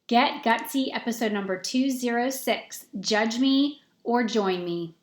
Get Gutsy, episode number 206. Judge me or join me.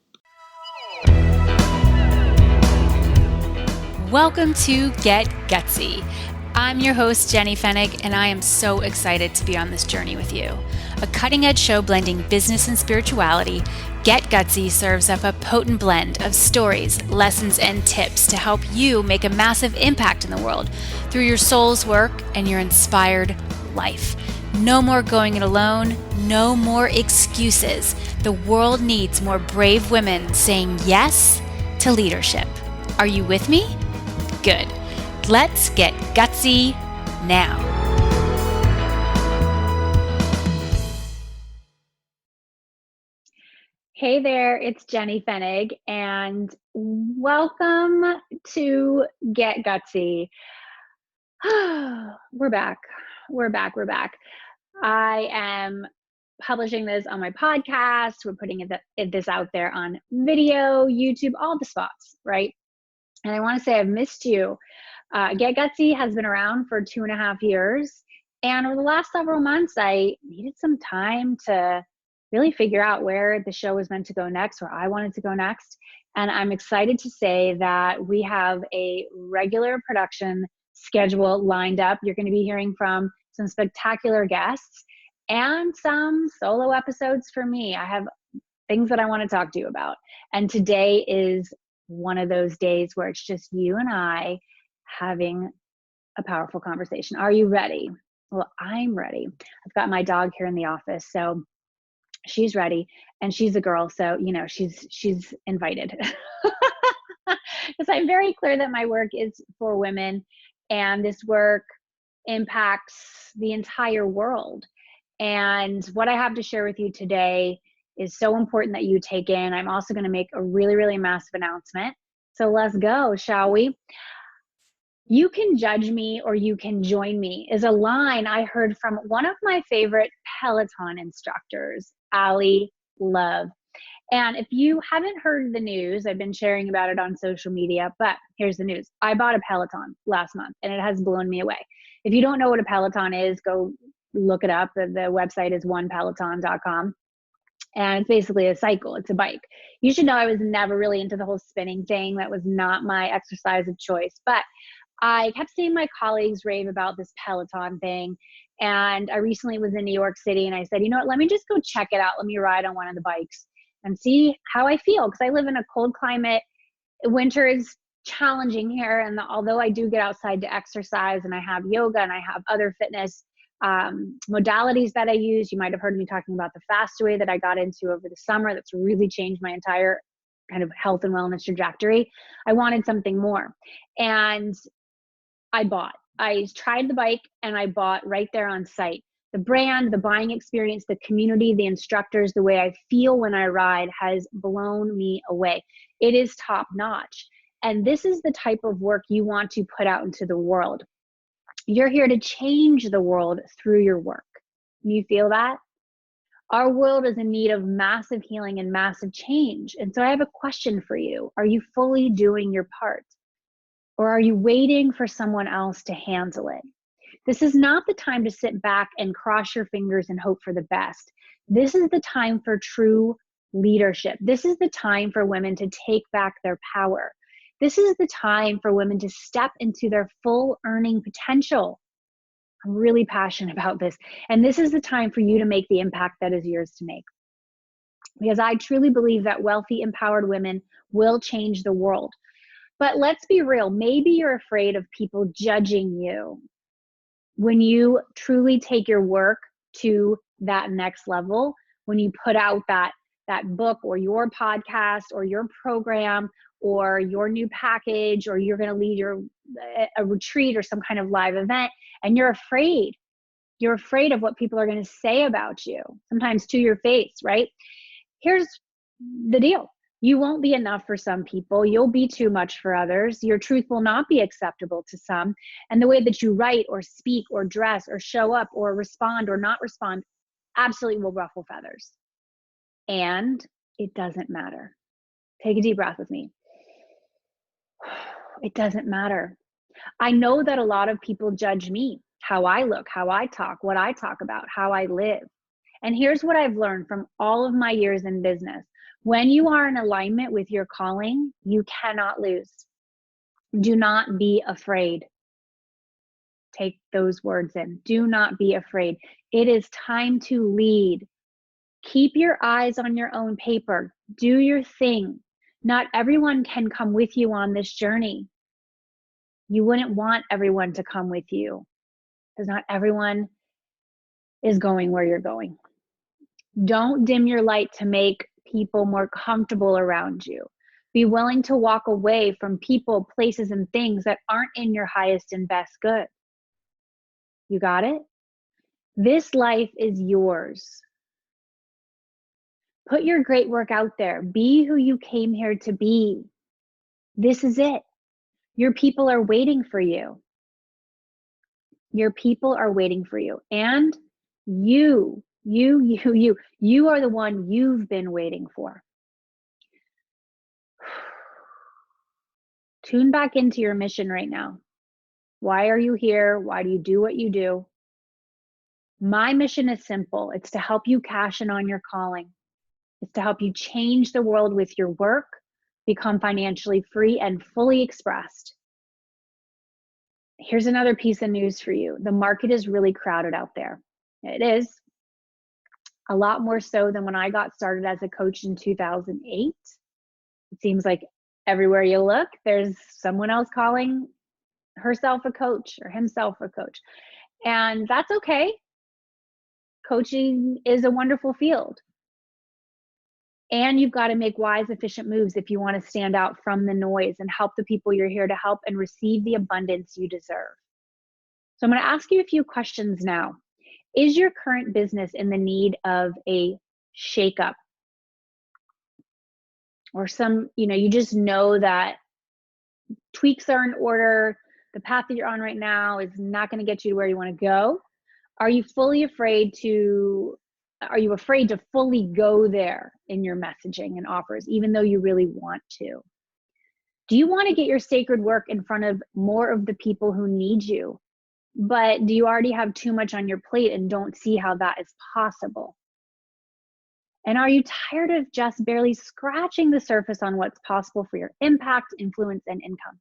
Welcome to Get Gutsy. I'm your host, Jenny Fennig, and I am so excited to be on this journey with you. A cutting-edge show blending business and spirituality, Get Gutsy serves up a potent blend of stories, lessons, and tips to help you make a massive impact in the world through your soul's work and your inspired life. No more going it alone, no more excuses. The world needs more brave women saying yes to leadership. Are you with me? Good. Let's get gutsy now. Hey there, it's Jenny Fennig, and welcome to Get Gutsy. We're back. I am publishing this on my podcast. We're putting this out there on video, YouTube, all the spots, right? And I want to say I've missed you. Get Gutsy has been around for 2.5 years. And over the last several months, I needed some time to really figure out where the show was meant to go next, where I wanted to go next. And I'm excited to say that we have a regular production schedule lined up. You're going to be hearing from some spectacular guests and some solo episodes for me. I have things that I want to talk to you about. And today is one of those days where it's just you and I having a powerful conversation. Are you ready? Well, I'm ready. I've got my dog here in the office, so she's ready, and she's a girl, so she's invited. Because I'm very clear that my work is for women, and this work impacts the entire world. And what I have to share with you today is so important that you take in. I'm also going to make a really, really massive announcement. So let's go, shall we? You can judge me or you can join me is a line I heard from one of my favorite Peloton instructors, Ali Love. And if you haven't heard the news, I've been sharing about it on social media, but here's the news. I bought a Peloton last month and it has blown me away. If you don't know what a Peloton is, go look it up. The website is onepeloton.com. And it's basically a cycle. It's a bike. You should know I was never really into the whole spinning thing. That was not my exercise of choice. But I kept seeing my colleagues rave about this Peloton thing. And I recently was in New York City and I said, you know what, let me just go check it out. Let me ride on one of the bikes and see how I feel. Because I live in a cold climate. Winter is challenging here. And although I do get outside to exercise and I have yoga and I have other fitness modalities that I use. You might have heard me talking about the Fastaway that I got into over the summer. That's really changed my entire kind of health and wellness trajectory. I wanted something more. And I tried the bike and I bought right there on site. The brand, the buying experience, the community, the instructors, the way I feel when I ride has blown me away. It is top notch. And this is the type of work you want to put out into the world. You're here to change the world through your work. You feel that? Our world is in need of massive healing and massive change. And so I have a question for you. Are you fully doing your part? Or are you waiting for someone else to handle it? This is not the time to sit back and cross your fingers and hope for the best. This is the time for true leadership. This is the time for women to take back their power. This is the time for women to step into their full earning potential. I'm really passionate about this. And this is the time for you to make the impact that is yours to make. Because I truly believe that wealthy, empowered women will change the world. But let's be real. Maybe you're afraid of people judging you when you truly take your work to that next level, when you put out that book or your podcast or your program or your new package, or you're going to lead a retreat or some kind of live event, and you're afraid of what people are going to say about you, sometimes to your face, right? Here's the deal. You won't be enough for some people. You'll be too much for others. Your truth will not be acceptable to some. And the way that you write or speak or dress or show up or respond or not respond absolutely will ruffle feathers. And it doesn't matter. Take a deep breath with me. It doesn't matter. I know that a lot of people judge me. how I look, how I talk, what I talk about, how I live. And here's what I've learned from all of my years in business. When you are in alignment with your calling, you cannot lose. Do not be afraid. Take those words in. Do not be afraid. It is time to lead. Keep your eyes on your own paper. Do your thing. Not everyone can come with you on this journey. You wouldn't want everyone to come with you because not everyone is going where you're going. Don't dim your light to make people more comfortable around you. Be willing to walk away from people, places, and things that aren't in your highest and best good. You got it? This life is yours. Put your great work out there. Be who you came here to be. This is it. Your people are waiting for you. Your people are waiting for you. And you are the one you've been waiting for. Tune back into your mission right now. Why are you here? Why do you do what you do? My mission is simple. It's to help you cash in on your calling. It's to help you change the world with your work, become financially free and fully expressed. Here's another piece of news for you. The market is really crowded out there. It is a lot more so than when I got started as a coach in 2008. It seems like everywhere you look, there's someone else calling herself a coach or himself a coach. And that's okay. Coaching is a wonderful field. And you've got to make wise, efficient moves if you want to stand out from the noise and help the people you're here to help and receive the abundance you deserve. So I'm going to ask you a few questions now. Is your current business in the need of a shakeup? Or you just know that tweaks are in order, the path that you're on right now is not going to get you to where you want to go? Are you afraid to fully go there in your messaging and offers, even though you really want to? Do you want to get your sacred work in front of more of the people who need you? But do you already have too much on your plate and don't see how that is possible? And are you tired of just barely scratching the surface on what's possible for your impact, influence, and income?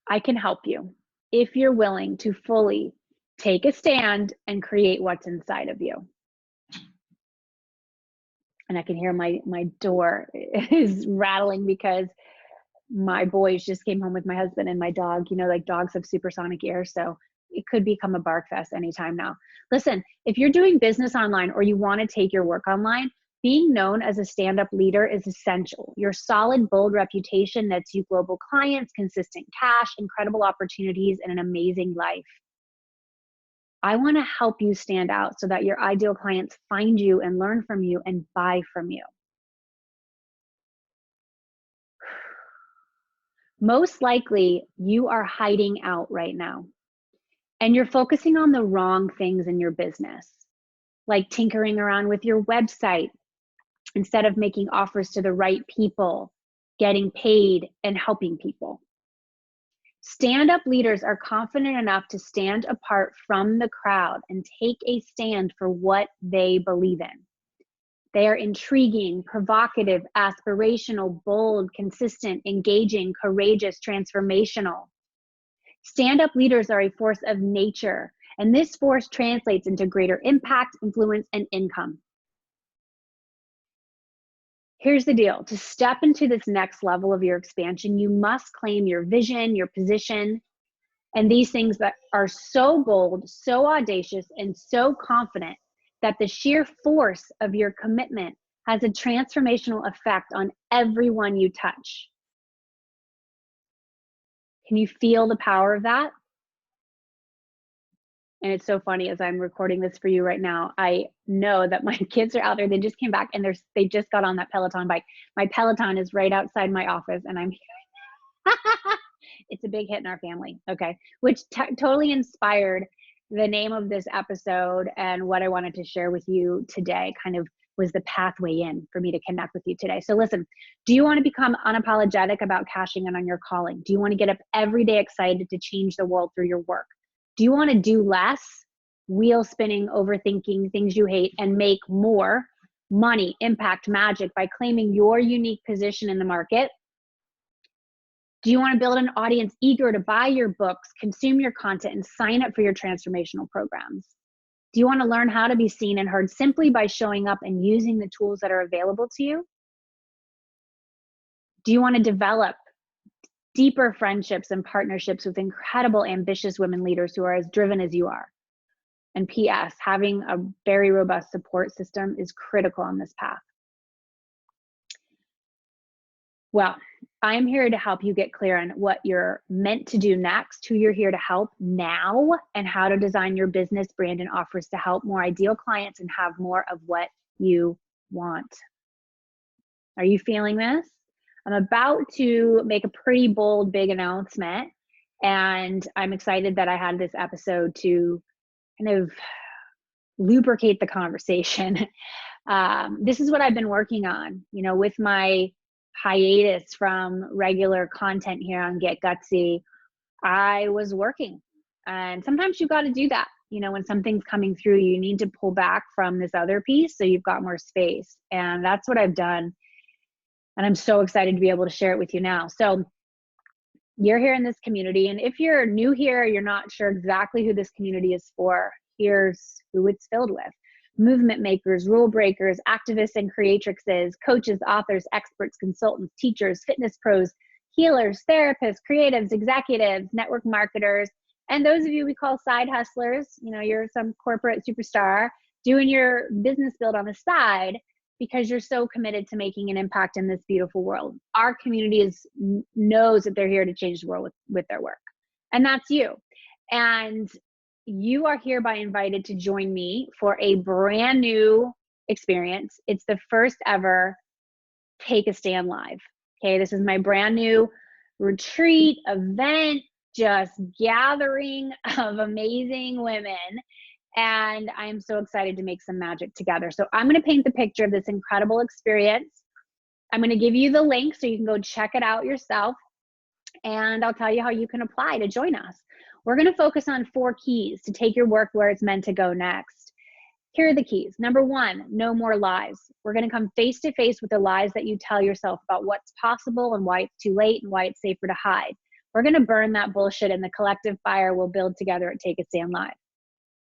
I can help you if you're willing to fully take a stand and create what's inside of you. And I can hear my door is rattling because my boys just came home with my husband and my dog. Like dogs have supersonic ears, so it could become a bark fest anytime now. Listen, if you're doing business online or you want to take your work online, being known as a stand-up leader is essential. Your solid, bold reputation nets you global clients, consistent cash, incredible opportunities, and an amazing life. I want to help you stand out so that your ideal clients find you and learn from you and buy from you. Most likely, you are hiding out right now. And you're focusing on the wrong things in your business, like tinkering around with your website instead of making offers to the right people, getting paid, and helping people. Stand-up leaders are confident enough to stand apart from the crowd and take a stand for what they believe in. They are intriguing, provocative, aspirational, bold, consistent, engaging, courageous, transformational. Stand-up leaders are a force of nature, and this force translates into greater impact, influence, and income. Here's the deal. To step into this next level of your expansion, you must claim your vision, your position, and these things that are so bold, so audacious, and so confident that the sheer force of your commitment has a transformational effect on everyone you touch. Can you feel the power of that? And it's so funny, as I'm recording this for you right now, I know that my kids are out there. They just came back and they just got on that Peloton bike. My Peloton is right outside my office and I'm it's a big hit in our family, okay? Which totally inspired the name of this episode and what I wanted to share with you today, kind of was the pathway in for me to connect with you today. So listen, do you want to become unapologetic about cashing in on your calling? Do you want to get up every day excited to change the world through your work? Do you want to do less, wheel spinning, overthinking things you hate, and make more money, impact, magic by claiming your unique position in the market? Do you want to build an audience eager to buy your books, consume your content, and sign up for your transformational programs? Do you want to learn how to be seen and heard simply by showing up and using the tools that are available to you? Do you want to develop deeper friendships and partnerships with incredible, ambitious women leaders who are as driven as you are? And P.S., having a very robust support system is critical on this path. Well, I'm here to help you get clear on what you're meant to do next, who you're here to help now, and how to design your business, brand, and offers to help more ideal clients and have more of what you want. Are you feeling this? I'm about to make a pretty bold, big announcement, and I'm excited that I had this episode to kind of lubricate the conversation. This is what I've been working on, with my hiatus from regular content here on Get Gutsy. I was working, and sometimes you got to do that. When something's coming through, you need to pull back from this other piece so you've got more space. And that's what I've done. And I'm so excited to be able to share it with you now. So you're here in this community. And if you're new here, you're not sure exactly who this community is for, here's who it's filled with. Movement makers, rule breakers, activists and creatrixes, coaches, authors, experts, consultants, teachers, fitness pros, healers, therapists, creatives, executives, network marketers, and those of you we call side hustlers. You're some corporate superstar doing your business build on the side because you're so committed to making an impact in this beautiful world. Our community knows that they're here to change the world with their work. And that's you. And you are hereby invited to join me for a brand new experience. It's the first ever Take a Stand Live. Okay, this is my brand new retreat event, just gathering of amazing women. And I'm so excited to make some magic together. So I'm going to paint the picture of this incredible experience. I'm going to give you the link so you can go check it out yourself. And I'll tell you how you can apply to join us. We're going to focus on 4 keys to take your work where it's meant to go next. Here are the keys. Number 1, no more lies. We're going to come face to face with the lies that you tell yourself about what's possible and why it's too late and why it's safer to hide. We're going to burn that bullshit in the collective fire we'll build together at Take a Stand Live.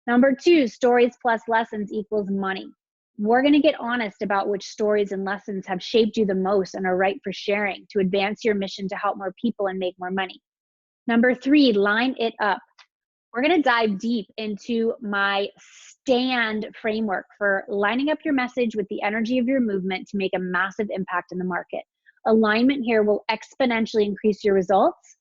Number 2, stories plus lessons equals money. We're going to get honest about which stories and lessons have shaped you the most and are right for sharing to advance your mission to help more people and make more money. Number 3, line it up. We're going to dive deep into my stand framework for lining up your message with the energy of your movement to make a massive impact in the market. Alignment here will exponentially increase your results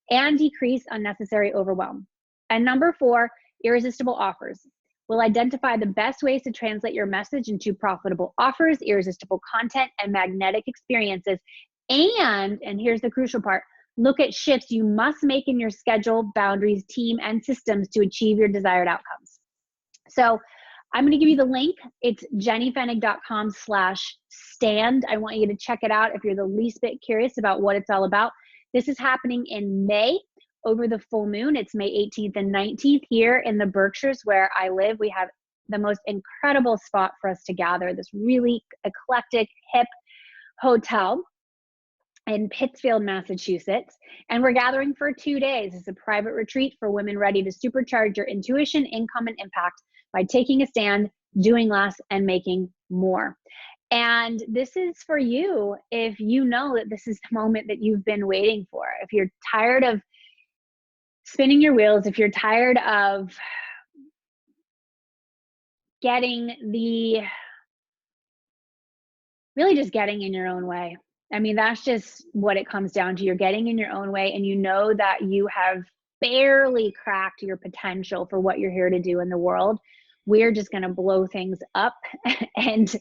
and decrease unnecessary overwhelm. And number 4, irresistible offers. We'll identify the best ways to translate your message into profitable offers, irresistible content, and magnetic experiences. And here's the crucial part, look at shifts you must make in your schedule, boundaries, team, and systems to achieve your desired outcomes. So I'm going to give you the link. It's jennyfennig.com/stand. I want you to check it out if you're the least bit curious about what it's all about. This is happening in May over the full moon. It's May 18th and 19th here in the Berkshires where I live. We have the most incredible spot for us to gather, this really eclectic, hip hotel in Pittsfield, Massachusetts. And we're gathering for 2 days. It's a private retreat for women ready to supercharge your intuition, income, and impact by taking a stand, doing less, and making more. And this is for you if you know that this is the moment that you've been waiting for. If you're tired of spinning your wheels, if you're tired of really just getting in your own way. I mean, that's just what it comes down to. You're getting in your own way, and you know that you have barely cracked your potential for what you're here to do in the world. We're just going to blow things up and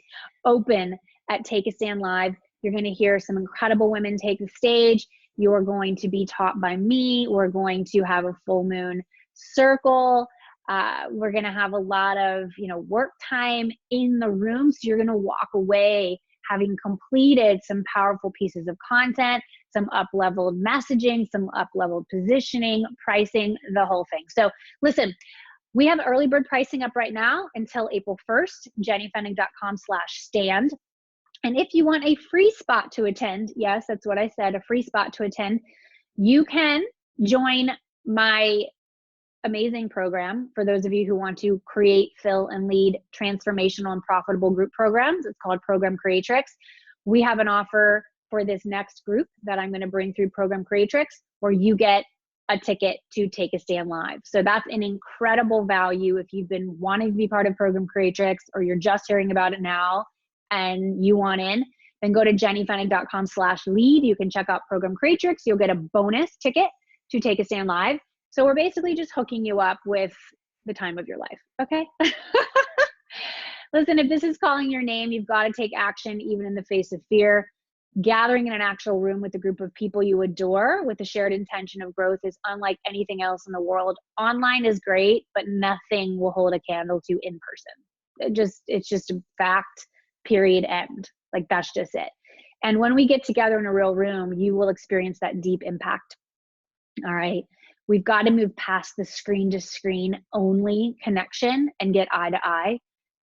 open at Take a Stand Live. You're going to hear some incredible women take the stage. You're going to be taught by me. We're going to have a full moon circle. We're going to have a lot of, work time in the room. So you're going to walk away having completed some powerful pieces of content, some up-leveled messaging, some up-leveled positioning, pricing, the whole thing. So listen, we have early bird pricing up right now until April 1st, jennyfennig.com/stand. And if you want a free spot to attend, yes, that's what I said, a free spot to attend, you can join my amazing program for those of you who want to create, fill, and lead transformational and profitable group programs. It's called Program Creatrix. We have an offer for this next group that I'm going to bring through Program Creatrix, where you get a ticket to Take a Stand Live. So that's an incredible value if you've been wanting to be part of Program Creatrix, or you're just hearing about it now and you want in, then go to jennyfennig.com/lead. You can check out Program Creatrix. You'll get a bonus ticket to Take a Stand Live. So we're basically just hooking you up with the time of your life, okay? Listen, if this is calling your name, you've got to take action even in the face of fear. Gathering in an actual room with a group of people you adore with a shared intention of growth is unlike anything else in the world. Online is great, but nothing will hold a candle to in person. It's just a fact, period, end. Like, that's just it. And when we get together in a real room, you will experience that deep impact. All right. We've got to move past the screen to screen only connection and get eye to eye.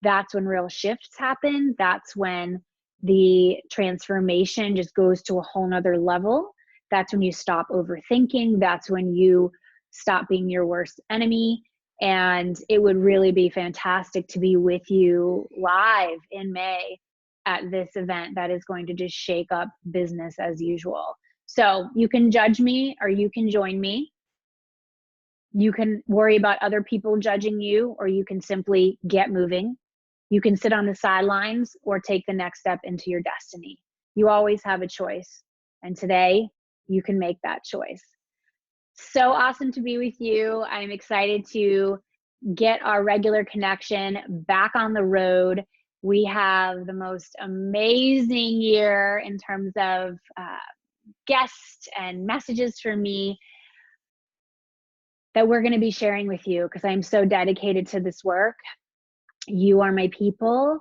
That's when real shifts happen. That's when the transformation just goes to a whole nother level. That's when you stop overthinking. That's when you stop being your worst enemy. And it would really be fantastic to be with you live in May at this event that is going to just shake up business as usual. So you can judge me or you can join me. You can worry about other people judging you, or you can simply get moving. You can sit on the sidelines or take the next step into your destiny. You always have a choice. And today you can make that choice. So awesome to be with you. I'm excited to get our regular connection back on the road. We have the most amazing year in terms of guests and messages from me that we're going to be sharing with you, because I'm so dedicated to this work. You are my people.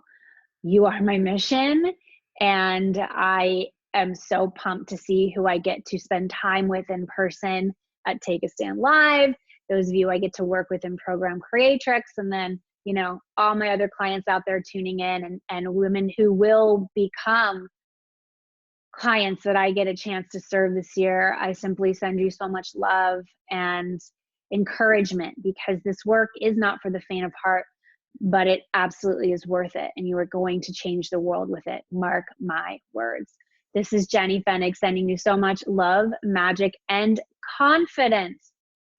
You are my mission. And I am so pumped to see who I get to spend time with in person at Take a Stand Live. Those of you I get to work with in Program Creatrix. And then, all my other clients out there tuning in, and women who will become clients that I get a chance to serve this year. I simply send you so much love and encouragement, because this work is not for the faint of heart, but it absolutely is worth it. And you are going to change the world with it. Mark my words. This is Jenny Fennig sending you so much love, magic, and confidence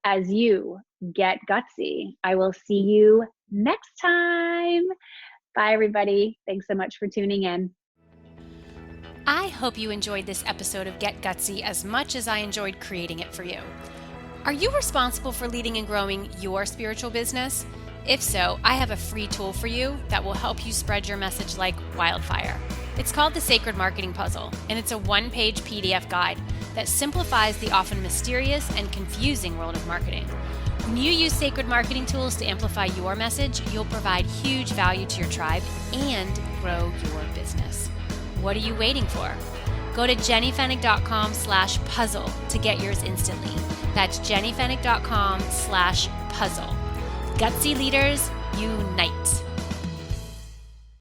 as you get gutsy. I will see you next time. Bye, everybody. Thanks so much for tuning in. I hope you enjoyed this episode of Get Gutsy as much as I enjoyed creating it for you. Are you responsible for leading and growing your spiritual business? If so, I have a free tool for you that will help you spread your message like wildfire. It's called the Sacred Marketing Puzzle, and it's a one-page PDF guide that simplifies the often mysterious and confusing world of marketing. When you use sacred marketing tools to amplify your message, you'll provide huge value to your tribe and grow your business. What are you waiting for? Go to jennyfennig.com/puzzle to get yours instantly. That's jennyfennig.com/puzzle. Gutsy leaders, unite.